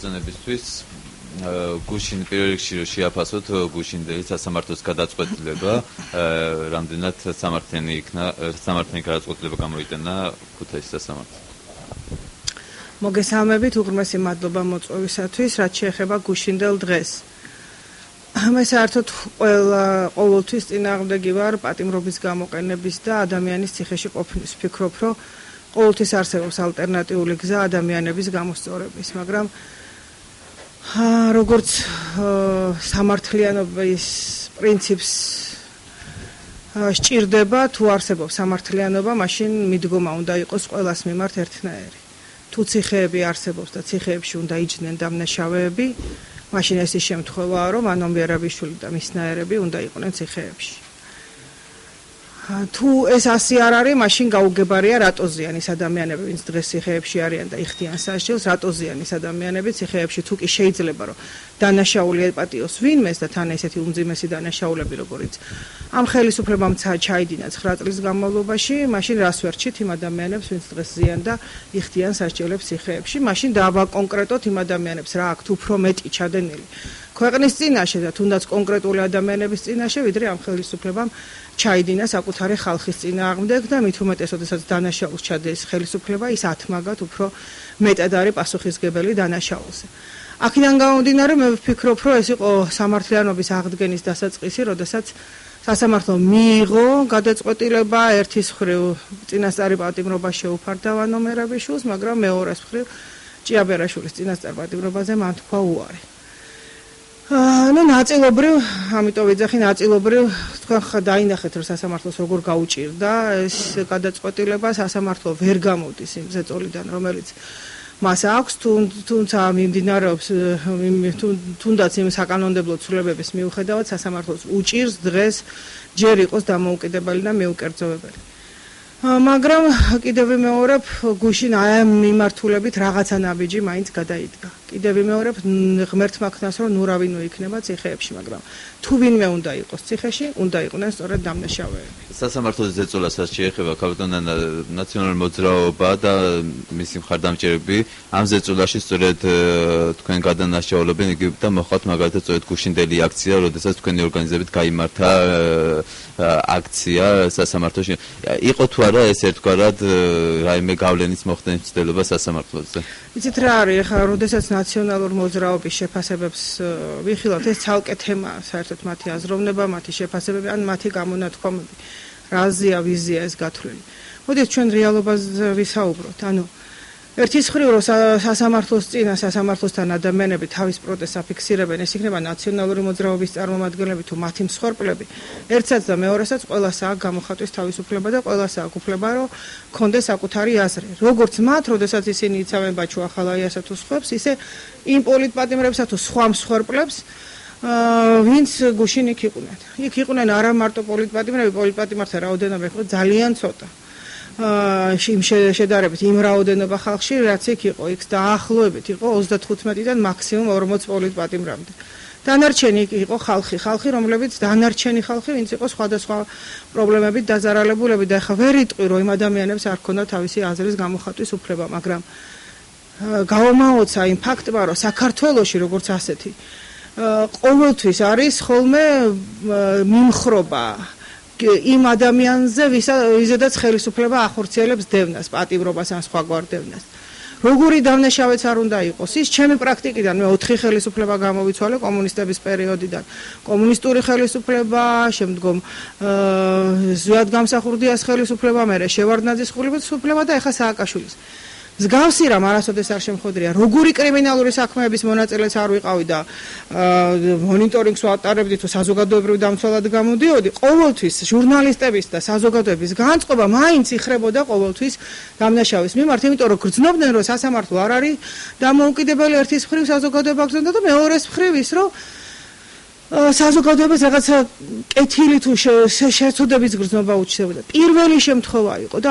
მებრძოლებისთვის გუშინ პირველ რიგში რომ შეაფასოთ გუშინდელი სასამართლოს გადაწყვეტილება რამდენად სამართლიანი გადაწყვეტილება გამოიტანა ქუთაისის სასამართლოს. მოგესალმებით, უღრმესი მადლობა მოწვევისათვის, რაც შეეხება გუშინდელ დღეს. მე საერთოდ ყოველთვის წინააღმდეგი ვარ პატიმრობის გამოყენების და ადამიანის ციხეში ყოფნის. ვფიქრობ, რომ ყოველთვის არსებობს ალტერნატიული გზა ადამიანების გამოსწორების, მაგრამ როგორც სამართლიანობის პრინციპს სჭირდება, თუ არსებობს სამართლიანობა, მაშინ მიდგომა უნდა იყოს ყველას მიმართ ერთნაირი. თუ ციხეები არსებობს და ციხეებში უნდა იჯდნენ დამნაშავეები, მაშინ ეს ის შემთხვევაა, რომ ანონ ვერაბიშვილი და მისნაირები უნდა იყვნენ ციხეებში. თუ ეს ასე არ არის, მაშინ გაუგებარია რატო ზიანის ადამიანები, ვინც დღეს ციხეებში არიან და იხდიან სასჯელს, რატო ზიანის ადამიანები ციხეებში, თუ კი შეიძლება, რომ დანაშაული ეპატიოს ვინმეს და თან ესეთი უმძიმესი დანაშაულები, როგორიც ამ ხელისუფლებამ ჩაიდინა 9 წლის განმავლობაში, მაშინ რას ვერჩით იმ ადამიანებს, ვინც დღეს ზიან და იხდიან სასჯელებს ციხეებში, მაშინ დავაკონკრეტოთ იმ ადამიანებს, რა აქვთ უფრო მეტი ჩადენილი ქვეყნის წინაშე და თუნდაც კონკრეტული ადამიანების წინაშე, ვიდრე ამ ხელისუფლებამ ჩაიდინა საკუთარი ხალხის წინააღმდეგ და მით უმეტეს, როდესაც დანაშაულს ჩადეს ხელისუფლება, ის ათმაგად უფრო მეტად არის პასუხისმგებელი დანაშაულზე. აქედან გამომდინარე, მე ვფიქრობ, რომ ეს იყო სამართლიანობის აღდგენის დასაწყისი, როდესაც სასამართლომ მიიღო გადაწყვეტილება ერთის მხრივ წინასწარი პატიმრობა შეუფარდა ვანო მერაბიშვილს, მაგრამ მეორეს მხრივ ჭიაბერაშვილის წინასწარ პატიმრობაზე მან თქვა უარი. ნაწილობრივ, ამიტომ ვიძახი, ნაწილობრივ თქვენ დაინახეთ, რომ სასამართლოს როგორ გაუჭირდა ეს გადაწყვეტილება, სასამართლო ვერ გამოდის იმ ზეწოლიდან, რომელიც მას აქვს, თუმცა მიმდინარეობს თუნდაც იმ საკანონმდებლო ცვლილებების მიუხედავად, სასამართლოს უჭირს დღეს ჯერ იყოს დამოუკიდებელი და მიუკერძოებელი. მაგრამ კიდევ ვიმეორებ, გუშინ აი ამ მიმართულებით რაღაცა ნაბიჯი მაინც გადაიდგა. კიდევ ვიმეორებ ღმერთმა ქნას, რომ ნურავინო იქნება ციხეებში, მაგრამ თუ ვინმე უნდა იყოს ციხეში, უნდა იყვნენ სწორედ დამნაშავეები. სასამართლოს ზეწოლასაც შეეხება კაპიტანა ნაციონალური მოძრაობა და მისი მხარდამჭერები ამ ზეწოლაში სწორედ თქვენ გადანაშაულებენ იგივე და მოხდათ მაგალითად სწორედ გუშინდელი აქცია, როდესაც თქვენი ორგანიზებით გაიმართა აქცია სასამართლოში. იყო თუ არა ეს ერთგვარად რაიმე გავლენის მოხდენის ცდილობა სასამართლოზე? იცით რა არის, ხა როდესაც ნაციონალურ მოძრაობის შეფასებებს ვიხილავთ, ეს ცალკე თემაა, საერთოდ მათი აზროვნება, მათი შეფასებები, ან მათი გამონათქვამები. რაზეა ვიზია ეს გათვლილი. მოდით ჩვენ რეალობაზე ვისაუბროთ. ანუ ერთის მხრივ რომ სასამართლოს წინა სასამართლოსთან ადამიანები თავის პროტესტს აფიქსირებენ, ეს იქნება ნაციონალური მოძრაობის წარმომადგენლები თუ მათი მსხვერპლები. ერთსაც და მეორესაც ყველას აქვს გამოხატვის თავისუფლება და ყველას აქვს უფლება რომ კონდეს საკუთარი აზრი. როგორც მათ, როდესაც ისინი იცავენ ბაჩუ ახალაიასა თუ სხვებს, ისე იმ პოლიტპატიმრებსა თუ სხვა მსხვერპლებს ვინც გუშინ იქ იყვნენ. იქ იყვნენ არა მარტო პოლიტპატიმრები, პოლიტპატიმართა რაოდენობა იყო ძალიან ცოტა. იმ შედარებით იმ რაოდენობა ხალხში, რაც იქ იყო, იქ დაახლოებით იყო 35-დან მაქსიმუმ 40 პოლიტპატიმრამდე. დანარჩენი იყო ხალხი, რომლებიც დანარჩენი ხალხი, ვინც იყო სხვადასხვა პრობლემებით დაზარალებულები და ახლა ვერ იტყვი, რომ იმ ადამიანებს არ ქონდა თავისი აზრის გამოხატვის უფლება, მაგრამ გავამაოცა იმ ფაქტმა, რომ საქართველოში როგორც ასეთი ყოველთვის არის ხოლმე მიმხრობა იმ ადამიანზე, ვიზედაც ხელისუფლება ახორციელებს დევნას, პატიმრობას ან სხვაგვარ დევნას. როგორი დამნაშავეც არ უნდა იყოს, ის ჩემი პრაქტიკიდან მე 4 ხელისუფლება გამოვიცვალე კომუნისტების პერიოდიდან. კომუნისტური ხელისუფლება, შემდგომ ზვიად გამსახურდიას ხელისუფლება, მერე შევარდნაძის ხელისუფლება და ეხლა სააკაშვილის. მსგავსი რამ არასოდეს არ შემხოდრია, როგორი კრიმინალური საქმეების მონაწილეც არ ვიყავი და მონიტორინგს ვატარებდი თუ საზოგადოებრივ დამცველად გამოდიოდი, ყოველთვის ჟურნალისტების და საზოგადოების განწყობა მაინც იხრებოდა ყოველთვის დამნაშავის მიმართ, იმიტომ რომ გრძნობდნენ, რომ სასამართლო არ არის დამოუკიდებელი, ერთის მხრივ საზოგადოება გრძნობდა და მეორეს მხრივ ის, რომ საზოგადოებას რაღაცა კეთილი თუ შეცოდების გრძნობა უჩნდებოდა. პირველი შემთხვევა იყო და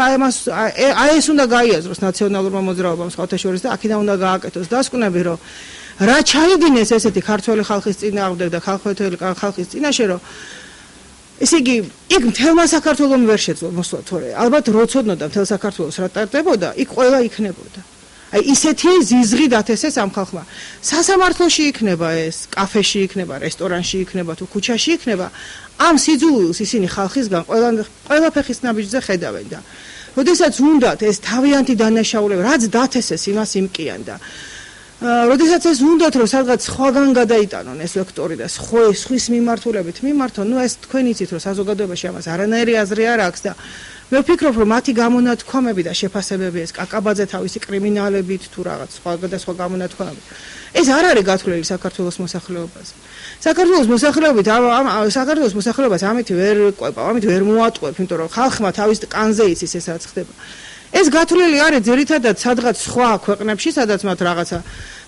აი ეს უნდა გაიაზროს ნაციონალურმა მოძრაობამ სხვათა შორის და აქედან უნდა გააკეთოს დასკვნები, რომ რა ჩაიდინეს ესეთი ქართველი ხალხის წინააღმდეგ და ქართველი ხალხის წინაშე, რომ ესე იგი იქ მთელმა საქართველომ ვერ შეძლო მოსვლა თორე ალბათ როცოდნოდა მთელ საქართველოს რა ტარდებოდა, იქ ყველა იქნებოდა. აი ისეთი ზიზღი დათესეს ამ ხალხმა. სასამართლოში იქნება ეს, კაფეში იქნება, რესტორანში იქნება თუ ქუჩაში იქნება, ამ სიძულვილს ისინი ხალხისგან ყველა ფეხის ნაბიჯზე ხედავენ და როდესაც უნდათ ეს თავიანთი დანაშაულება, რაც დათესეს, იმას იმკიან და როდესაც ეს უნდათ რომ სადღაც სხვაგან გადაიტანონ ეს ვექტორი და სხვის მიმართულებით მიმართონ, ნუ ეს თქვენ იცით რომ საზოგადოებაში ამას არანაირი აზრი არ აქვს და მე ვფიქრობ რომ მათი გამონათქვამები და შეფასებები ეს კაკაბაძე თავისი კრიმინალებით თუ რაღაც სხვა გამონათქვამები ეს არ არის გათვლილი საქართველოს მოსახლეობაზე. საქართველოს მოსახლეობას ამით ვერ ყვება, ამით ვერ მოატყვევ, იმიტომ რომ ხალხმა თავის კანზე იცის ეს რაც ხდება. ეს გათვლილი არის ძირითადად სადღაც სხვა ქვეყნებში, სადაც მათ რაღაცა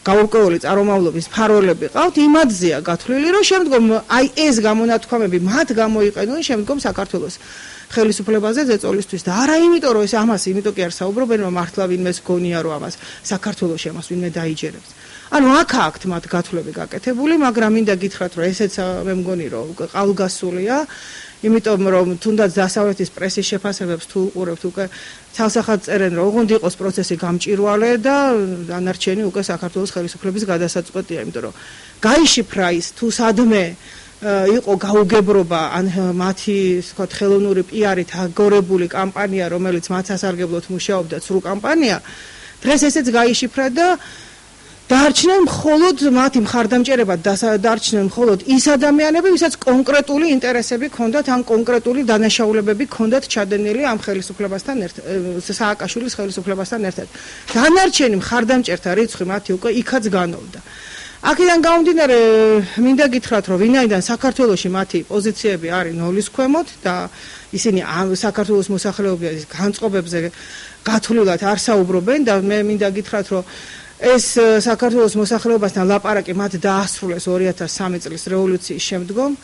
გაურკვეველი წარმომავლობის ფაროლები ყავთ, იმათზეა გათვლილი, რომ შემდგომ აი ეს გამონათქვამები მათ გამოიყენონ შემდგომ საქართველოს ხელისუფლებაზე ზეწოლისთვის და არა იმიტომ რომ ეს ამას იმიტომ კი არ საუბრობენ რომ მართლა ვინმეს გონია რომ ამას საქართველოში ამას ვინმე დაიჯერებს. ანუ აქ აქვთ მათ გათვლები გაკეთებული, მაგრამ მინდა გითხრათ რომ ესეც მე მგონი რომ ყალგასულია, იმიტომ რომ თუნდაც დასავლეთის პრესის შეფასებებს თუ უყურებთ უკვე ცალსახად წერენ რომ ოღონდ იყოს პროცესი გამჭირვალე და დანარჩენი უკვე საქართველოს ხელისუფლების გადასაწყვეტია, იმიტომ რომ გაიშიფრა ის თუ სადმე იყო გაუგებრობა ან მათი ვთქვათ ხელოვნური პიარით აგორებული კამპანია რომელიც მათ სასარგებლოდ მუშაობდა ცრუ კამპანია დღეს ესეც გაიშიფრა და დარჩნენ მხოლოდ მათი მხარდამჭერებად დარჩნენ მხოლოდ ის ადამიანები ვისაც კონკრეტული ინტერესები ჰქონდათ ან კონკრეტული დანაშაულებები ჰქონდათ ჩადენილი ამ ხელისუფლებასთან ერთად სააკაშვილის ხელისუფლებასთან ერთად დანარჩენი მხარდამჭერთა რიცხვი მათი უკვე იქაც განოვდა. აქედან გამომდინარე მინდა გითხრათ რომ ვინაიდან საქართველოში მათი პოზიციები არის ნოლის ქვემოთ და ისინი ამ საქართველოს მოსახლეობის განწყობებზე გათვლილად არ საუბრობენ და მე მინდა გითხრათ რომ ეს საქართველოს მოსახლეობასთან ლაპარაკი მათ დაასრულეს 2003 წლის რევოლუციის შემდგომ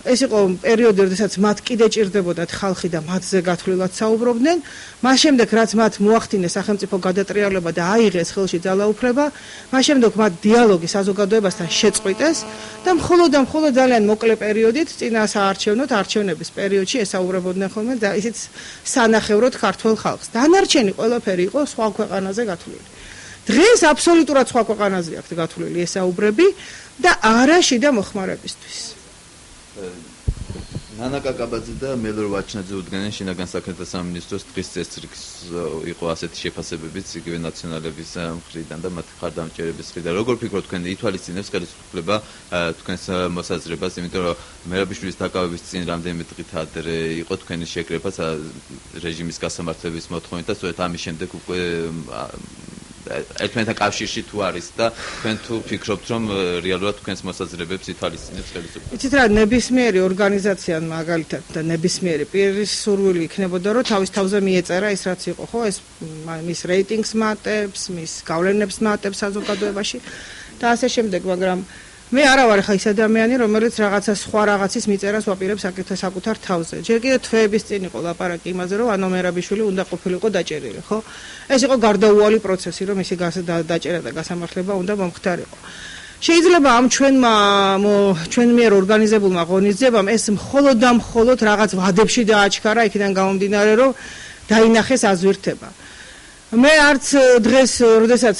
ეს იყო პერიოდი, როდესაც მათ კიდე ჭირდებოდათ ხალხი და მათზე გათვლილად საუბრობდნენ. მას შემდეგ, რაც მათ მოახდინეს სახელმწიფო გადატრიალება და აიღეს ხელში ძალაუფლება, მას შემდეგ მათ დიალოგი საზოგადოებასთან შეწყვიტეს და მხოლოდ ძალიან მოკლე პერიოდით წინა საარჩევნოთ არჩევნების პერიოდში ესაუბრებოდნენ ხოლმე და ისიც სანახევროდ ქართველ ხალხს. დანარჩენი ყველაფერი იყო სხვა ქვეყანაზე გათვლილი. დღეს აბსოლუტურად სხვა ქვეყანაზე აქვს გათვლილი ესაუბრები და არა შიდა მოხმარებისთვის. ნანა კაკაბაძე და მელორ ვაჩნაძე უდგნენ შინაგან საქმეთა სამინისტროს დღის წესრიგს იყო ასეთი შეფასებებიც იგივე ნაციონალების მხრიდან და მათ მხარდამჭერების მხრიდან. როგორ ფიქრობთ თქვენ ითვალისწინებს ხელისუფლება თქვენს მოსაზრებას, იმიტომ რომ მერაბიშვილის დაკავების წინ რამდენიმე დღით ადრე იყო თქვენი შეკრება რეჟიმის გასამართლების მოთხოვნით და სწორედ ამის შემდეგ უკვე ერთმანეთთან კავშირში თუ არის და თქვენ თუ ფიქრობთ რომ რეალურად თქვენს მოსაზრებებს ითვალისწინებს ხელისუფლება? იცით რა, ნებისმიერი ორგანიზაცია მაგალითად და ნებისმიერი პირის სურვილი იქნებოდა რომ თავის თავზე მიეწერა ის რაც იყო, ხო, ეს მის რეიტინგს მატებს, მის გავლენებს მატებს საზოგადოებაში და ასე შემდეგ, მაგრამ მე არა ვარ ხა ის ადამიანი, რომელიც რაღაცა სხვა რაღაცის მიწერას ვაპირებს საკუთარ თავზე. ჯერ კიდევ თვეების წინ იყო ლაპარაკი იმაზე, რომ ანუ მერაბიშვილი უნდა ყოფილიყო დაჭერილი, ხო? ეს იყო გარდაუვალი პროცესი, რომ მისი დაჭერა და გასამართლება უნდა მომხდარიყო. შეიძლება ამ ჩვენ მიერ ორგანიზებულმა ღონისძიებამ ეს მხოლოდ რაღაც ვადებში დააჩქარა, იქიდან გამომდინარე, რომ დაინახეს აზვირთება. მე არც დღეს, როდესაც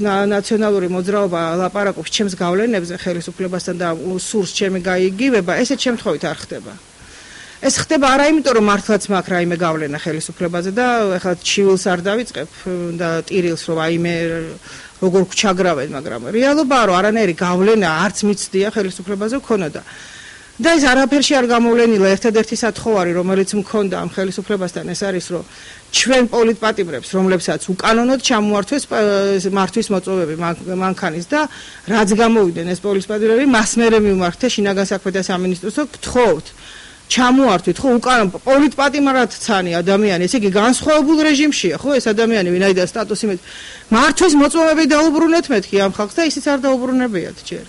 ნაციონალური მოძრაობა ლაპარაკობს ჩემს გავლენებზე ხელისუფლებასთან და სურს ჩემი გაიგივება, ესეთ შემთხვევით არ ხდება. ეს ხდება არა იმიტომ, რომ მართლაც მაქვს რაიმე გავლენა ხელისუფლებაზე და ეხლა ჩივილს არ დავიწყებ და ტირილს რომ აიმე როგორ ჩაგრავენ, მაგრამ რეალობაა, რომ არანაირი გავლენა არც მიცდია ხელისუფლებაზე ქონოდა. და ეს არაფერში არ გამოვლენილა ერთადერთი სათხოვარი, რომელიც მქონდა ამ ხელისუფლებასთან, ეს არის, რომ ჩვენ პოლიტპატიმრებს, რომლებსაც უკანონოდ ჩამოართვეს მართვის მოწვევები მანქანის და რაც გამოვიდნენ ეს პოლიტპატიმრები, მას მერე მივმართ შინაგან საქმეთა სამინისტროს, გთხოვთ ჩამოართვით, ხო, უკანონო პოლიტპატიმრად ცანი ადამიანი, ესე იგი განსხვავებულ რეჟიმშია, ხო, ეს ადამიანი ვინაიდან სტატუსი მეტ მართვის მოწვევები დაუბრუნეთ მეთქი ამ ხალხს და ისიც არ დაუბრუნებიათ ჯერ.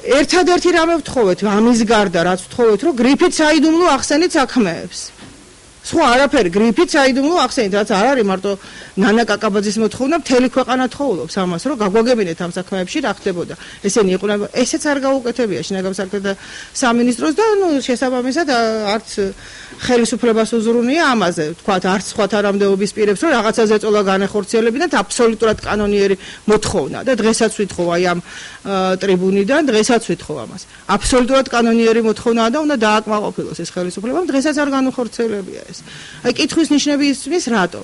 ერთადერთი რამე ვთხოვეთ ამის გარდა, რაც ვთხოვეთ, რომ გრიფით საიდუმლო ახსენით საქმეებს. სხვა არაფერი გრიფით საიდუმლო ახსენეთ, რაც არ არის მარტო ნანა კაკაბაძის მოთხოვნა, მთელი ქვეყანა თხოვობს ამას, რომ გაგვაგებინეთ ამ საქმეებში რა ხდებოდა. ესენი იყვნენ, ესეც არ გაუკეთებია შინაგან საქმეთა სამინისტროს და შესაბამისად არც ხელისუფლებას უზრუნია ამაზე, თქვათ, არც სხვა თანამდებობის პირებს, რომ რაღაცა ზეწოლა განეხორციელებინათ აბსოლუტურად კანონიერი მოთხოვნა და დღესაც ვითხოვ აი ამ ტრიბუნიდან, დღესაც ვითხოვ ამას. აბსოლუტურად კანონიერი მოთხოვნაა და უნდა დააკმაყოფილოს ეს ხელისუფლებამ, დღესაც არ განუხორციელებია ეს. აი კითხვის ნიშნები ისმის რატო?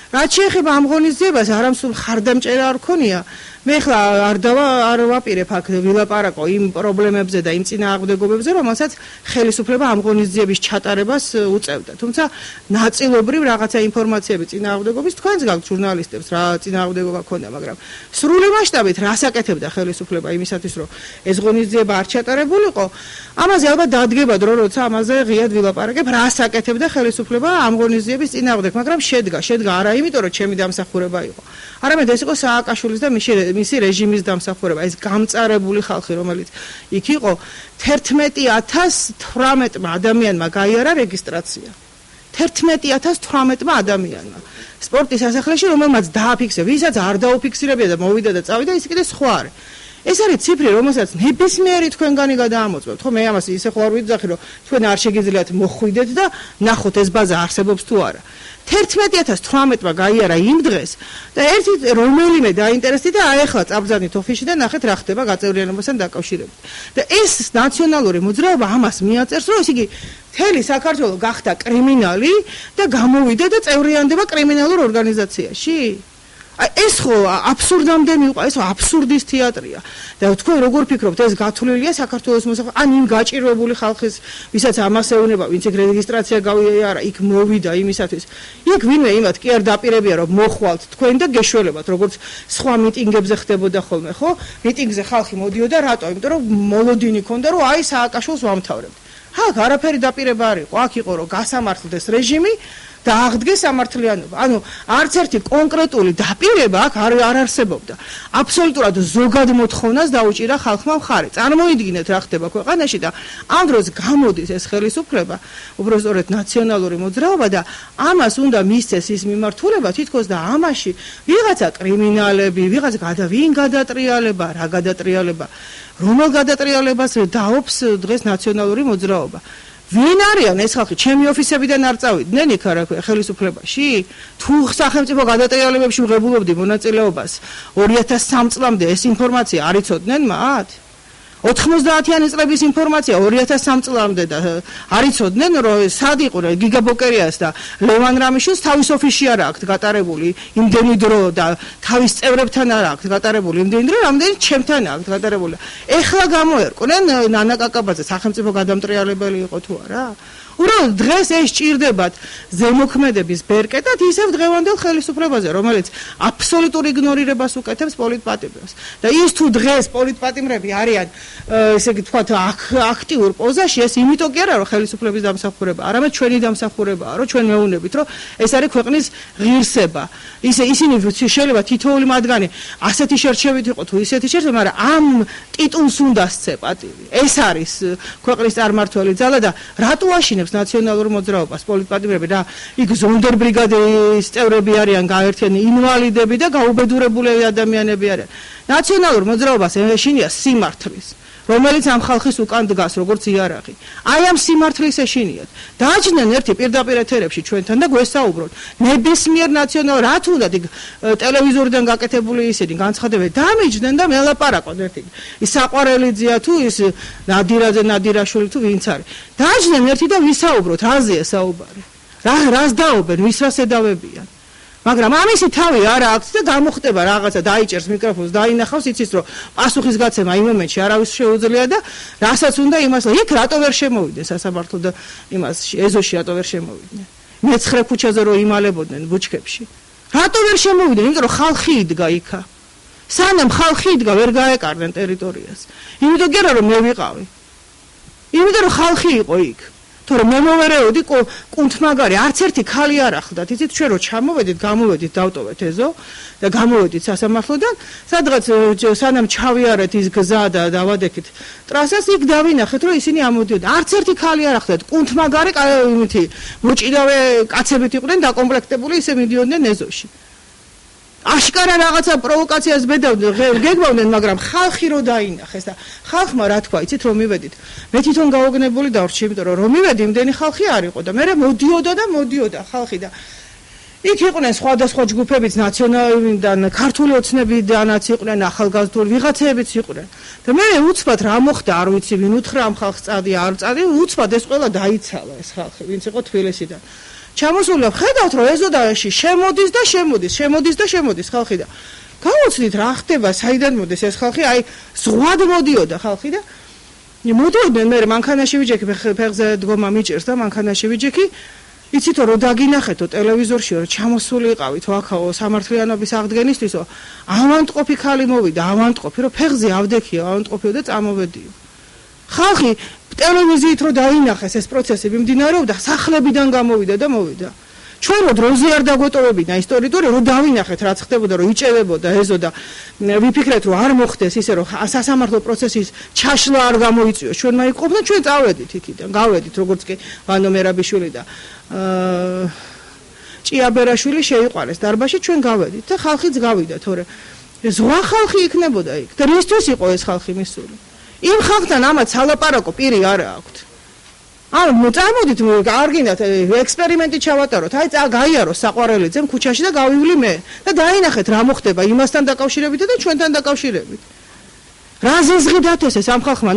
რაც შეეხება ამ ღონისძიებას, არამსულ ხარდამჭერა არ ქონია. მე ხლა არ ვაპირებ აქ ვილაპარაკო იმ პრობლემებზე და იმ წინააღმდეგობებზე, რომელსაც ხელისუფლება ამ ღონისძიების ჩატარებას უწევდა. თუმცა ნაწილობრივ რაღაცა ინფორმაციები წინააღმდეგობის თქვენს გაქვთ ჟურნალისტებს რა წინააღმდეგობა ქონდა, მაგრამ სრული მასშტაბით რას აკეთებდა ხელისუფლება იმისათვის, რომ ეს ღონისძიება არ ჩატარებულიყო, ამაზე ალბათ დადგება დრო, როცა ამაზე ღიად ვილაპარაკებ, რას აკეთებდა ხელისუფლება ამ ღონისძიების წინააღმდეგ, მაგრამ შედგა არა იმიტომ, რომ ჩემი დამსახურება იყო. არამედ ეს იყო სააკაშვილის და მისი რეჟიმის დამსახურება, ეს გამწარებული ხალხი, რომელიც იქ იყო 11018 ადამიანმა გაიარა რეგისტრაცია. 11018 ადამიანმა. სპორტის სასახლეში, რომელმაც დააფიქსირა, ვისაც არ დაუფიქსირებია და მოვიდა და წავიდა, ის კიდე სხვა არის. ეს არის ციფრი, რომელსაც ნებისმიერი თქვენგანი გადაამოწმებთ. ხო, მე ამას ისე ხო არ ვიძახი, რომ თქვენ არ შეგიძლიათ მოხვიდეთ და ნახოთ ეს ბაზა არსებობს თუ არა. 11018-მა გაიარა იმ დღეს და ერთი რომელიმე დაინტერესდი და აეხლა წაბრძანით ოფისში და ნახეთ რა ხდება გაწევრიანებასთან დაკავშირებით. და ეს ნაციონალური მოძრაობა ამას მიაწერს, რომ ეს იგი მთელი საქართველო გახდა კრიმინალი და გამოვიდა და წევრიანდება კრიმინალურ ორგანიზაციაში. ეს ხო აბსურდამდე მივყვა, ეს აბსურდის თეატრია. და თქვენ როგორ ფიქრობთ, ეს გათვლილია საქართველოს მოსახლე, ან იმ გაჭირვებული ხალხის, ვისაც ამას ეუბნება, ვინც ეგ რეგისტრაცია გავიარა, იქ მოვიდა იმისათვის. იქ ვინმე იმათ კი არ დაპირებია, რომ მოხვალთ თქვენ და გეშველებათ, როგორც სხვა მიტინგებზე ხდებოდა ხოლმე, ხო? მიტინგზე ხალხი მოდიოდა, რატო? იმიტომ რომ მოლოდინი ქონდა, რომ აი სააკაშვილს ვამთავრებთ. აქ არაფერი დაპირება არ იყო, აქ იყო რომ გასამართლდეს რეჟიმი და აღდგეს სამართლიანობა. ანუ არც ერთი კონკრეტული დაპირება აქ არ არსებობდა. აბსოლუტურად ზოგად მოთხოვნას დაუჭირა ხალხმა მხარი. წარმოიდგინეთ რა ხდება ქვეყანაში და ამ დროს გამოდის ეს ხელისუფლება, უბრალოდ ნაციონალური მოძრაობა და ამას უნდა მისცეს ის მიმართულება თითქოს და ამაში ვიღაცა კრიმინალები, ვიღაცა ვინ გადატრიალება, რა გადატრიალება, რომელ გადატრიალებას დაობს დღეს ნაციონალური მოძრაობა. ვინ არიან ეს ხალხი? ჩემი ოფისებიდან არ წავიდნენ იქ არა ხელისუფლებაში? თუ სახელმწიფო გადატრიალებებში ვღებულობდი მონაწილეობას 2003 წლამდე ეს ინფორმაცია არ იცოდნენ მათ? 90-იანი წლების ინფორმაცია 2003 წლამდე და არ იცოდნენ რომ სად იყო გიგაბოკერიას და ლევან რამიშვილს თავის ოფისში არ აქვს გატარებული იმდენი დრო და თავის წევრებთან არ აქვს გატარებული იმდენი დრო, რამდენი ჩემთან აქვს გატარებული. ეხლა გამოერკვნენ ნანა კაკაბაძე სახელმწიფო გადამტრიალებელი იყო თუ არა? უბრალოდ დღეს ეს ჭირდებათ ზემოქმედების ბერკეტად ისევ დღევანდელ ხელისუფლებაზე, რომელიც აბსოლუტურ იგნორირებას უკეთებს პოლიტპატიმრებს. და ის თუ დღეს პოლიტპატიმრები არიან, ესე იგი თქვათ, აქტიურ პოზაში, ეს იმიტომ კი არა, რომ ხელისუფლების დამსახურება, არამედ ჩვენი დამსახურებაა, რომ ჩვენ მეუბნებით, რომ ეს არის ქვეყნის ღირსება. ისინი შეიძლება თითოეული მათგანი ასეთი შერჩევით იყო თუ ისეთი შერჩევით, მაგრამ ამ ტიტულს უნდა სცე პატივი. ეს არის ქვეყნის წარმართველი ძალა და რატო აშინებს ნაციონალურ მოძრაობას პოლიტპატიმრები და იქ ზონდერბრიგადის წევრები არიან გაერთიანებული ინვალიდები და გაუბედურებული ადამიანები არიან. ნაციონალურ მოძრაობას ეშინია სიმართლის, რომელიც ამ ხალხის უკან დგას როგორც იარაღი. აი ამ სიმართლის ეშინიათ. დააჭდნენ ერთი პირდაპირ ეთერებში ჩვენთან და გვესაუბროთ. ნებისმიერ ნაციონალურ რა თუ უნდა ტელევიზორიდან გაკეთებული ისინი განცხადებები დამიჯდნენ და მელაპარაკონ ერთი. ის საყვარელიძეა თუ ის ნადირაშვილი თუ ვინც არის. დააჭდნენ ერთი და ვისაუბროთ, რაზეა საუბარი. რას დაობენ, ვის რას ედავებიან. მაგრამ ამისი თავი არა აქვს და გამოხდება რაღაცა დაიჭერს მიკროფონს, დაინახავს, იცის რომ პასუხისგაცემა იმ მომენტში არავის შეუძლია და რასაც უნდა იმას იქ რატო ვერ შემოვიდნენ სასამართლო და იმას ეზოში რატო ვერ შემოვიდნენ. მეცხრე ქუჩაზე რო იმალებოდნენ ბუჩქებში. რატო ვერ შემოვიდნენ? იმიტომ რომ ხალხი იდგა იქა. სანამ ხალხი იდგა ვერ გაეკარნენ ტერიტორიას. იმიტომ კი არა რომ მე ვიყავი. იმიტომ რომ ხალხი იყო იქ. თორემ მე მოვერეოდი კუნთმაგარი არც ერთი ხალი არ ახლდათ. იცით ჩვენ რო ჩამოვედით, გამოვედით, დავტოვეთ ეზო და გამოვედით სასამართლოდან, სადღაც სანამ ჩავიარეთ ის გზა და დავადექით ტრასას, იქ დავინახეთ, რომ ისინი ამოდიოდნენ. არც ერთი ხალი არ ახლდათ. კუნთმაგარი იმითი მოჭიდავე კაცებით იყვნენ დაკომპლექტებული, ისე მიდიოდნენ ეზოში. აშკარა რაღაცა პროვოკაციას გეგმავდნენ, მაგრამ ხალხი რო დაინახეს და ხალხმა რა თქვა, იცით რომ მივედით. მე თვითონ გაოგნებული დავრჩი, იმიტომ რომ მივედი, იმდენი ხალხი არ იყო და მე მოდიოდა ხალხი და იქ იყვნენ სხვადასხვა ჯგუფებიც, ნაციონალიდან, ქართული ოცნებიდანაც იყვნენ, ახალგაზრდული ვიღაცებიც იყვნენ. და მე უცბად რა მოხდა, არ ვიცი, ვინ უთხრა ამ ხალხს წადი, არ წადი, უცბად ეს ყველა დაიცალა ეს ხალხი, ვინც იყო თბილისიდან. ჩამოსულა ხედავთ რომ ეზოდაში შემოდის ხალხი და გავუცდით რა ხდება, საიდან მოდის ეს ხალხი, აი ზღვად მოდიოდა ხალხი და მოდიოდნენ, მე მანქანაში ვიჯექი, ფეხზე დგომა მიჭერს და მანქანაში ვიჯექი, იცით რომ დაგინახეთო ტელევიზორში რომ ჩამოსული იყავით ვაქაო სამართლიანობის აღდგენისთვისო, ავანტყოფი ხალი მოვიდა, ავანტყოფი რომ ფეხზე ავდექიო, ავანტყოფიო და წამოვედიო. ხალხი ტელევიზიით რო დაინახეს ეს პროცესი მიმდინარეობდა, სახლებიდან გამოვიდა და მოვიდა. ჩვენ რო დროზე არ დაგვეტოვებინა ისტორიტორი, რომ დავინახეთ რაც ხდებოდა, რომ იჭებებოდა ეზო და ვიფიქრეთ რომ არ მოხდეს ისე რომ სასამართლო პროცესის ჩაშლა არ გამოიწვიოს. ჩვენმა იქ ყოფნა, ჩვენ წავედით იქიდან, გავედით როგორც კი ვანო მერაბიშვილი და ჭიაბერაშვილი შეიყვანეს დარბაზში, ჩვენ გავედით და ხალხიც გავიდა, თორე ზღვა ხალხი იქნებოდა იქ. და რისთვის იყო ეს ხალხი მისული? იმ ხალხთან ამათ სალაპარაკო პირი არ აქვთ. წარმოდით, კარგინათ, ექსპერიმენტი ჩავატაროთ. აი, გაიაროს საყვარელიძემ ქუჩაში და გავივლი მე და დაინახეთ რა მოხდება იმასთან დაკავშირებით და ჩვენთან დაკავშირებით. რა ზიზღი დათესეს ამ ხალხმა?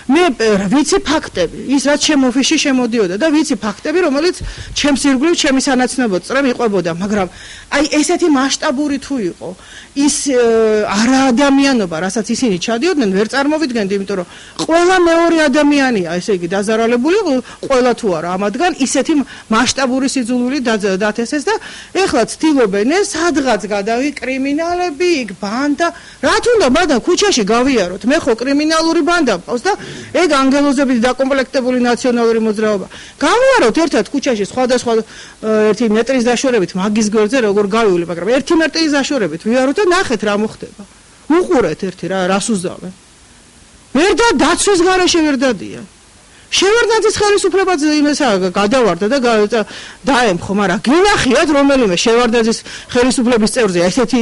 მე ვიცი ფაქტები, ის რაც ჩემ ოფისში შემოდიოდა და ვიცი ფაქტები, რომელიც ჩემს ირგვლივ ჩემი სანაცნობოდ წრემ იყვებოდა, მაგრამ აი ესეთი მასშტაბური თუ იყო ის არაადამიანობა, რასაც ისინი ჩადიოდნენ, ვერ წარმოვიდგენდი, იმიტომ რომ ყველა მეორე ადამიანია, ესე იგი დაზარალებული, ყველა თუ არა ამათგან ისეთი მასშტაბური სიძულვილი დათესეს და ეხლა ცდილობენ სადღაც გადავი კრიმინალები, იქ ბანდა, რა თუნდა ბანდა ქუჩაში გავიაროთ, მე ხო კრიმინალური ბანდა მყავს და ეგ ანგელოზებით დაკომპლექტებული ნაციონალური მოძრაობა. გავიაროთ ერთად ქუჩაში სხვადასხვა 1 მეტრის დაშორებით მაგის გვერდზე როგორ გავივლი, მაგრამ 1 მეტრის დაშორებით ვიაროთ და ნახეთ რა მოხდება. უყურეთ ერთი რას უზავენ. ვერ და დაცვის გარეშე ვერ დადიან. შევარდნაძის ხელისუფლებაც იმასა გადავარდა და დაემხო, მაგრამ გინახიათ რომელიმე შევარდნაძის ხელისუფლების წევრზე ესეთი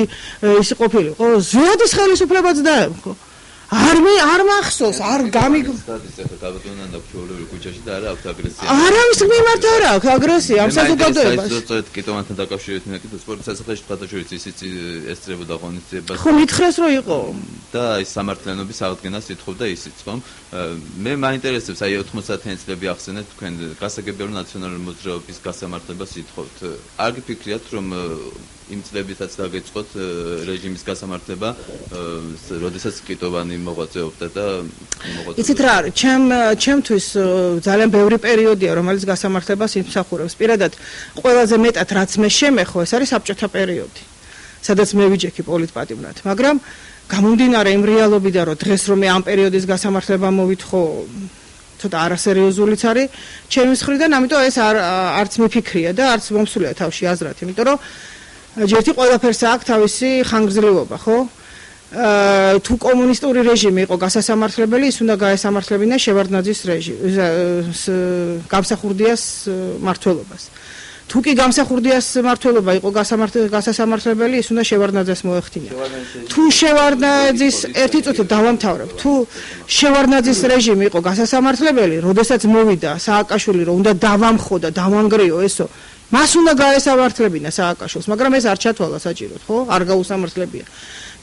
ის ყოფილიყო, ზვიადის ხელისუფლებაც დაემხო. არ მახსოვს, არ გამიგდადის ახლა გაბატონან და ჩვეულებრივ ქუჩაში და არა აქვს აგრესია. არავის მიმართ არ აქვს აგრესია ამ საზოგადოებას. ზოგადად კიტოვანთან დაკავშირებით მე კიდე სპორტ სასახლეში ფათაშორის ისიც ესწრებოდა ღონისძიებას. ხო მითხრეს რომ იყო და ის სამართლიანობის აღდგენას ითხოვდა ისიც, ხომ? მე მაინტერესებს აი 90-იანი წლები ახსენეთ თქვენ გასაგებია რომ ნაციონალური მოძრაობის გასამართლებას ითხოვთ. არ გიფიქრიათ რომ იმ წლებითაც დაგეწყოთ რეჟიმის გასამართლება, როდესაც კიტოვანი მოღვაწეობდა და იცით რა არის, ჩემთვის ძალიან ბევრი პერიოდია, რომელიც გასამართლებას იმსახურებს. პირადად ყველაზე მეტად რაც მე შემეხო, ეს არის საბჭოთა პერიოდი, სადაც მე ვიჯექი პოლიტპატიმრად, მაგრამ გამომდინარე იმ რეალობიდან, რომ დღეს რომ მე ამ პერიოდის გასამართლება მოვითხოვ, ცოტა არასერიოზულიც არის ჩემის მხრიდან, ამიტომ ეს არც მიფიქრია და არც მომსულია თავში აზრად, იმიტომ რომ ჯერთი ყველაფერს აქვს თავისი ხანგრძლივობა, ხო? თუ კომუნისტური რეჟიმი იყო გასასამართლებელი, ის უნდა გაესამართლებინა შევარდნაძის გამსახურდიას მმართველობას. თუ კი გამსახურდიას მმართველობა იყო გასასამართლებელი, ის უნდა შევარდნაძეს მოეხდინა. თუ შევარდნაძის ერთი წუთი დავამთავრებ, თუ შევარდნაძის რეჟიმი იყო გასასამართლებელი, როდესაც მოვიდა სააკაშვილი, რომ უნდა დავამხო და დავანგრიო ესო, მას უნდა გაესამართლებინა სააკაშვილს, მაგრამ ეს არ ჩათვალა საჭიროდ, ხო? არ გაუსამართლებია.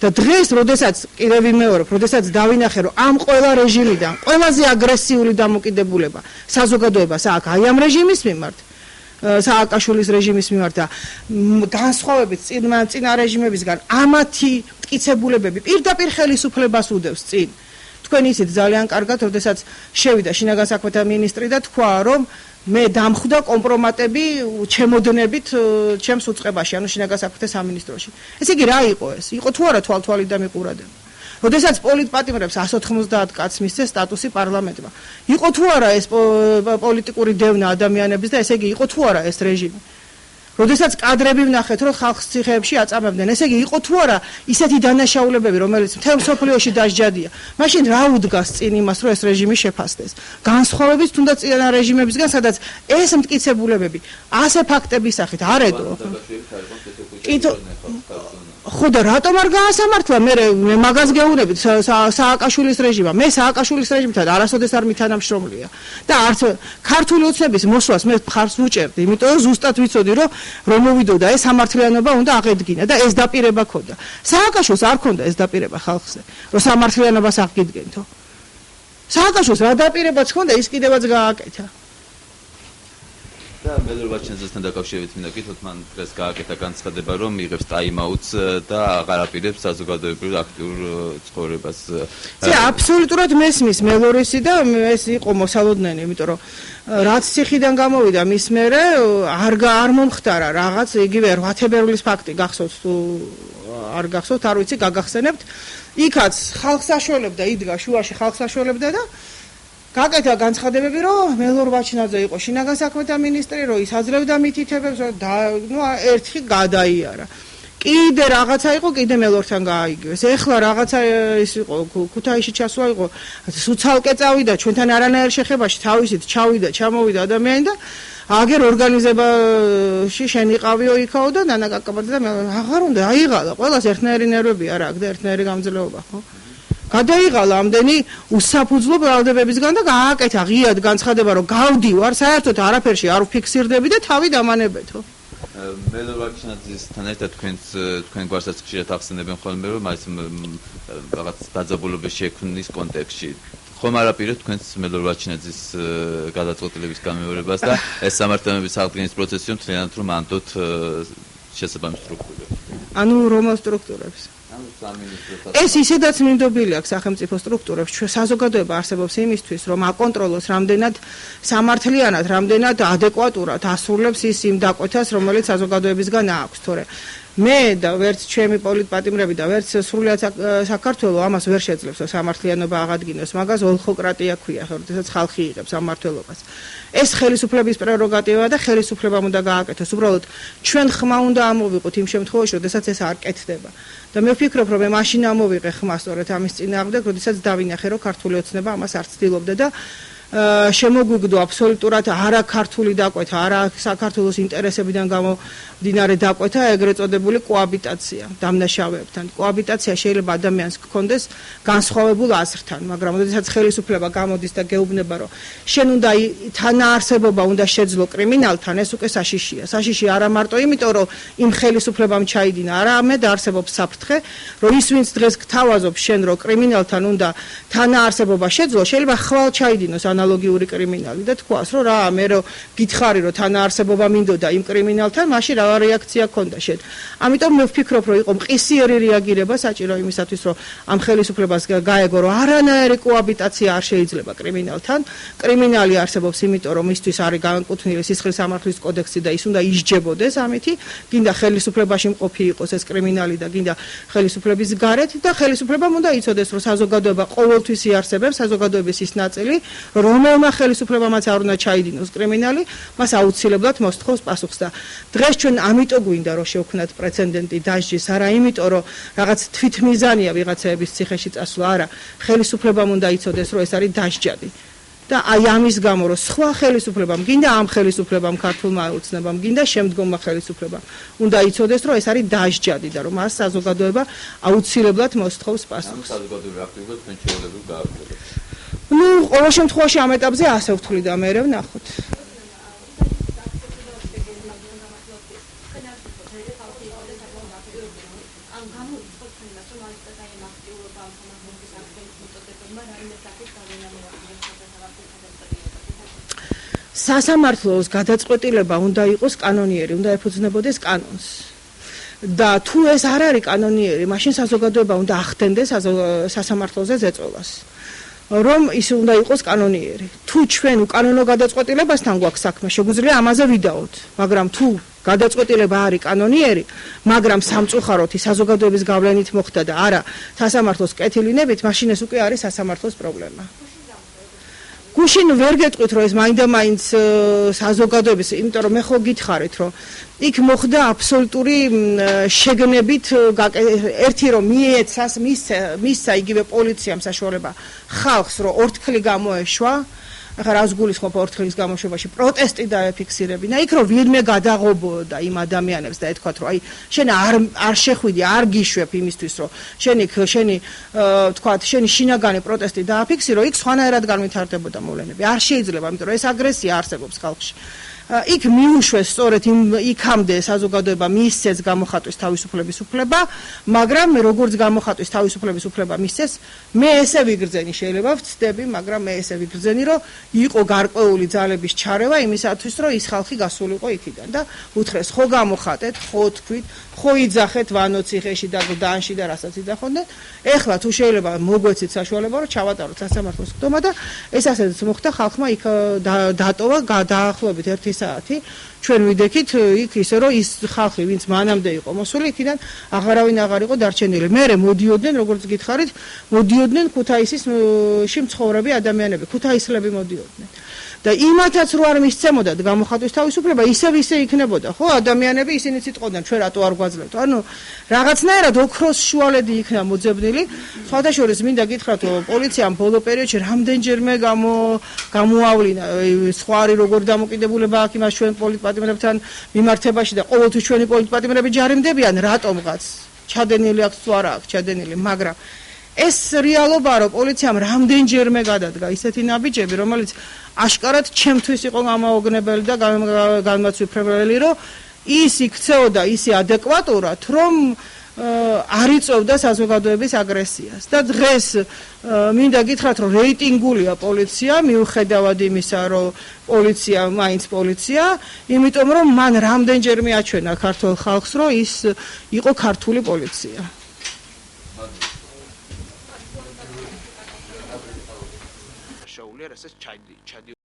და დღეს, როდესაც კიდევ ვიმეორებ, როდესაც დავინახე, რომ ამ ყველა რეჟიმიდან ყველაზე აგრესიული დამოკიდებულება საზოგადოებას აქვს აი ამ რეჟიმის მიმართ, სააკაშვილის რეჟიმის მიმართ და განსხვავებით წინა რეჟიმებისგან ამათი მტკიცებულებები პირდაპირ ხელისუფლებას უდევს წინ. თქვენ იცით ძალიან კარგად, როდესაც შევიდა შინაგან საქმეთა მინისტრი და თქვა, რომ მე დამხვდა კომპრომატები ჩემოდნებით ჩემს უწყებაში, ანუ შინაგან საქმეთა სამინისტროში. ესე იგი რა იყო ეს? იყო თუ არა თვალთვალით და მიყურადები. როდესაც პოლიტპატიმრებს 190 კაცს მისცეს სტატუსი პარლამენტმა. იყო თუ არა ეს პოლიტიკური დევნა ადამიანების და ესე იგი იყო თუ არა ეს რეჟიმი. როდესაც კადრები ვნახეთ, რომ ხალხს ციხეებში აწამებდნენ, ესე იგი იყო თუ არა ისეთი დანაშაულებები, რომელიც მთელ მსოფლიოში დასჯადია. მაშინ რა უდგას წინ იმას, რომ ეს რეჟიმი შეფასდეს? განსხვავებით თუნდაც წინა რეჟიმებისგან, სადაც ეს მტკიცებულებები ასე ფაქტების სახით არ ედო. ხო და რატომ არ გაასამართლა მე მაგას გეუბნებით სააკაშვილის რეჟიმმა? მე სააკაშვილის რეჟიმთან არასოდეს არ მითანამშრომლია და არც ქართული ოცნების მოსვლას მე მხარს ვუჭერდი, იმიტომ რომ ზუსტად ვიცოდი რომ მოვიდოდა ეს სამართლიანობა უნდა აღედგინა და ეს დაპირება ქონდა. სააკაშვილს არ ქონდა ეს დაპირება ხალხზე, რომ სამართლიანობას აღგიდგენთო. სააკაშვილს რა დაპირებაც ქონდა, ის კიდევაც გააკეთა. და მელორვაჩინაძესთან დაკავშირებით მინდა გითხრათ, მან დღეს გააკეთა განცხადება, რომ იღებს ტაიმაუტს და აღარ აპირებს საზოგადოებრივ აქტიურ ცხოვრებას. აბსოლუტურად მესმის მელორისი და ეს იყო მოსალოდნელი, იმიტომ რომ რაც ციხიდან გამოვიდა მის მერე არ მომხდარა რაღაც იგივე 8 თებერვლის ფაქტი გახსოვთ თუ არ გახსოვთ, არ ვიცი, გაგახსენებთ. იქაც ხალხს აშველებდა, იდგა შუაში ხალხს აშველებდა და გაკეთა განცხადებები, რომ მელორვაჩინაძე იყო შინაგან საქმეთა მინისტრი, რომ ის აძლევდა მითითებებს, ნუ ერთი გადაიარა. კიდე რაღაცა იყო, კიდე მელორთან გააიგივეს. ეხლა რაღაცა ის იყო, ქუთაისში ჩასვლა იყო, სუცალკე წავიდა, ჩვენთან არანაირ შეხებაში თავისით ჩავიდა, ჩამოვიდა ადამიანი და აგერ ორგანიზებაში შენიყავიო იქაო და ნანა კაკაბაძე და აღარ უნდა აიღალა, ყველას ერთნაირი ნერვები არა აქვს და ერთნაირი გამძლეობა, ხო? გადაიღალა ამდენი უსაფუძვლო ბრალდებებისგან და გააკეთა ღიად განცხადება, რომ გავდივარ, საერთოდ არაფერში არ ვფიქსირდები და თავი დამანებეთო. მელორვაჩინაძესთან ერთად თქვენ გვარსაც ხშირად ახსენებენ ხოლმე, რომ ეს რაღაც დაძაბულობის შექმნის კონტექსტში ხომ არ აპირებთ თქვენს მელორვაჩინაძის გადაწყვეტილების გამეორებას და ეს სამართლებრივი აღდგენის პროცესი მთლიანად რომ ანდოთ შესაბამის სტრუქტურებს. ანუ რომელ სტრუქტურებს? ეს ისედაც მინდობილი აქვს სახელმწიფო სტრუქტურებს. ჩვენ საზოგადოება არსებობს იმისთვის, რომ აკონტროლოს რამდენად სამართლიანად, რამდენად ადეკვატურად ასრულებს ის იმ დაკვეთას, რომელიც საზოგადოებისგან აქვს, თორე მე და ვერც ჩემი პოლიტპატიმრები და ვერც სრულად საქართველოს ამას ვერ შეძლებს, რომ სამართლიანობა აღადგინოს. მაგას ოლქოკრატია ქვია, როდესაც ხალხი იღებს ამმართველობას. ეს ხელისუფლების პრეროგატივაა და ხელისუფლებამ უნდა გააკეთოს. უბრალოდ ჩვენ ხმა უნდა ამოვიყოთ იმ შემთხვევაში, როდესაც ეს არ კეთდება. და მე ვფიქრობ, რომ მე მაშინ ამოვიღე ხმა სწორედ ამის წინააღმდეგ, როდესაც დავინახე, რომ ქართული ოცნება ამას არ ცდილობდა და შემოგვიგდო აბსოლუტურად არა ქართული დაკვეთა, არა საქართველოს ინტერესებიდან გამომდინარე დაკვეთა, ეგრეთ წოდებული კოაბიტაცია დამნაშავეებთან. კოაბიტაცია შეიძლება ადამიანს გქონდეს განსხვავებულ აზრთან, მაგრამ როდესაც ხელისუფლება გამოდის და გეუბნება, რომ შენ უნდა თანაარსებობა უნდა შეძლო კრიმინალთან, ეს უკვე საშიშია. საშიში არა მარტო იმიტომ, რომ იმ ხელისუფლებამ ჩაიდინა, არამედ არსებობს საფრთხე, რომ ის ვინც დღეს გთავაზობს შენ, რომ კრიმინალთან უნდა თანაარსებობა შეძლო, შეიძლება ხვალ ჩაიდინოს ანალოგიური კრიმინალი და თქვას, რომ რა, მე რომ გითხარი, რომ თანაარსებობა მინდოდა იმ კრიმინალთან, მაშინ რა რეაქცია ქონდა შენ. ამიტომ მე ვფიქრობ, რომ იყო მყისიერი რეაგირება საჭირო იმისათვის, რომ ამ ხელისუფლებას გაეგო, რომ არანაირი კოაბიტაცია არ შეიძლება კრიმინალთან. კრიმინალი არსებობს იმიტომ, რომ მისთვის არის განკუთვნილი სისხლის სამართლის კოდექსი და ის უნდა ისჯებოდეს ამითი, გინდა ხელისუფლებაში მყოფი იყოს ეს კრიმინალი და გინდა ხელისუფლების გარეთ და ხელისუფლებამ უნდა იცოდეს, რომ საზოგადოება ყოველთვის იარსებებს, საზოგადოების ის ნაწილი, რომელმა ხელისუფლებამაც არ უნდა ჩაიდინოს კრიმინალი, მას აუცილებლად მოსთხოვს პასუხს და დღეს ჩვენ ამიტომ გვინდა რომ შევქმნათ პრეცედენტი დასჯის, არა იმიტომ რომ რაღაც თვითმიზანია ვიღაცაების ციხეში წასვლა, არა, ხელისუფლებამ უნდა იცოდეს რომ ეს არის დასჯადი. და აი ამის გამო რომ სხვა ხელისუფლებამ, გინდა ამ ხელისუფლებამ, ქართულმა ოცნებამ, გინდა შემდგომმა ხელისუფლებამ, უნდა იცოდეს რომ ეს არის დასჯადი და რომ მას საზოგადოება აუცილებლად მოსთხოვს პასუხს. საზოგადოებრივ აქტივობას თქვენ შეუძლებლად გააკეთებთ. ну, ყოველ შემთხვევაში ამ ეტაპზე ასე ვთვლი და მე ვნახოთ. სასამართლოს გადაწყვეტილება უნდა იყოს კანონიერი, უნდა ეფუძნებოდეს კანონს. და თუ ეს არ არის კანონიერი, მაშინ საზოგადოება უნდა ახდენდეს სასამართლოზე ზეწოლას. რომ ის უნდა იყოს კანონიერი. თუ ჩვენ უკანონო გადაწყვეტილებასთან გვაქვს საქმე, შეგვიძლია ამაზე ვიდაოთ, მაგრამ თუ გადაწყვეტილება არის კანონიერი, მაგრამ სამწუხაროდ ის საზოგადოების გავლენით მოხდა და არა სასამართლოს კეთილინებით, მაშინ ეს უკვე არის სასამართლოს პრობლემა. გუშინ ვერ გეტყვით რომ ეს მაინდა-მაინც საზოგადოების, იმიტომ რომ მე ხო გითხარით რომ იქ მოხდა აბსოლუტური შეგნებით ერთი რომ მისცა იგივე პოლიციამ საშუალება ხალხს რომ ორთქლი გამოეშვა, ახლა რას გულისხმობ ორთქლის გამოშვებაში პროტესტი დაეფიქსირებინა, იქ რომ ვინმე გადაღობოდა იმ ადამიანებს და ეთქვათ რომ აი შენ არ შეხვიდი, არ გიშვებ იმისთვის რომ შენი თქვათ შენი შინაგანი პროტესტი დააფიქსირო, იქ სხვანაირად განვითარდებოდა მოვლენები. არ შეიძლება, იმიტომ რომ ეს აგრესია არსებობს ხალხში. იქ მიუშვეს სწორედ იქამდე საზოგადოება მისცეს გამოხატვის თავისუფლების უფლება, მაგრამ როგორც გამოხატვის თავისუფლების უფლება მისცეს, მე ესე ვიგრძენი, შეიძლება ვცდები, მაგრამ მე ესე ვიგრძენი, რომ იყო გარკვეული ძალების ჩარევა იმისათვის, რომ ის ხალხი გასულიყო იქიდან და უთხრეს, ხო გამოხატეთ, ხო თქვით, ხო იძახეთ ვანოციხეში და გდანში და რასაც იძახონდეთ. ეხლა თუ შეიძლება მოგვეცით საშუალება, რომ ჩავატაროთ სასამართლოს ხდომა და ეს ასეც მოხდა, ხალხმა იქ დატოვა დაახლოებით 1 საათი. ჩვენ ვიდექით იქ ისე რომ ის ხალხი, ვინც მანამდე იყო მოსული, იქიდან აღარავინ აღარ იყო დარჩენილი. მერე მოდიოდნენ, როგორც გითხარით, მოდიოდნენ ქუთაისში მცხოვრები ადამიანები, ქუთაისლები მოდიოდნენ. და იმათაც რო არ მისცემოდათ გამოხატვის თავისუფლება, ისევ იქნებოდა, ხო, ადამიანები ისინიც იტყოდნენ, ჩვენ რატო არ გვაძლევთ. ანუ რაღაცნაირად ოქროს შუალედი იქნა მოძებნილი. სხვათა შორის მინდა გითხრათ, რომ პოლიციამ ბოლო პერიოდში რამდენჯერმე გამოავლინა სხვარი როგორ დამოკიდებულება აქვს იმას ჩვენ პოლიტპატიმრებთან მიმართებაში და ყოველთვის ჩვენი პოლიტპატიმრები ჯარიმდებიან, რატომღაც ჩადენილი აქვს თუ არა აქვს ჩადენილი, მაგრამ ეს რეალობაა, რომ პოლიციამ რამდენჯერმე გადადგა ისეთი ნაბიჯები, რომელიც აშკარად ჩემთვის იყო გამაოგნებელი და განმაცვიფრებელი, რომ ის იქცეოდა ისე ადეკვატურად, რომ არ იწვევდა საზოგადოების აგრესიას. და დღეს მინდა გითხრათ, რომ რეიტინგულია პოლიცია, მიუხედავად იმისა, რომ პოლიცია მაინც პოლიცია, იმიტომ რომ მან რამდენჯერმე აჩვენა ქართულ ხალხს, რომ ის იყო ქართული პოლიცია. შაული რასაც ჩადი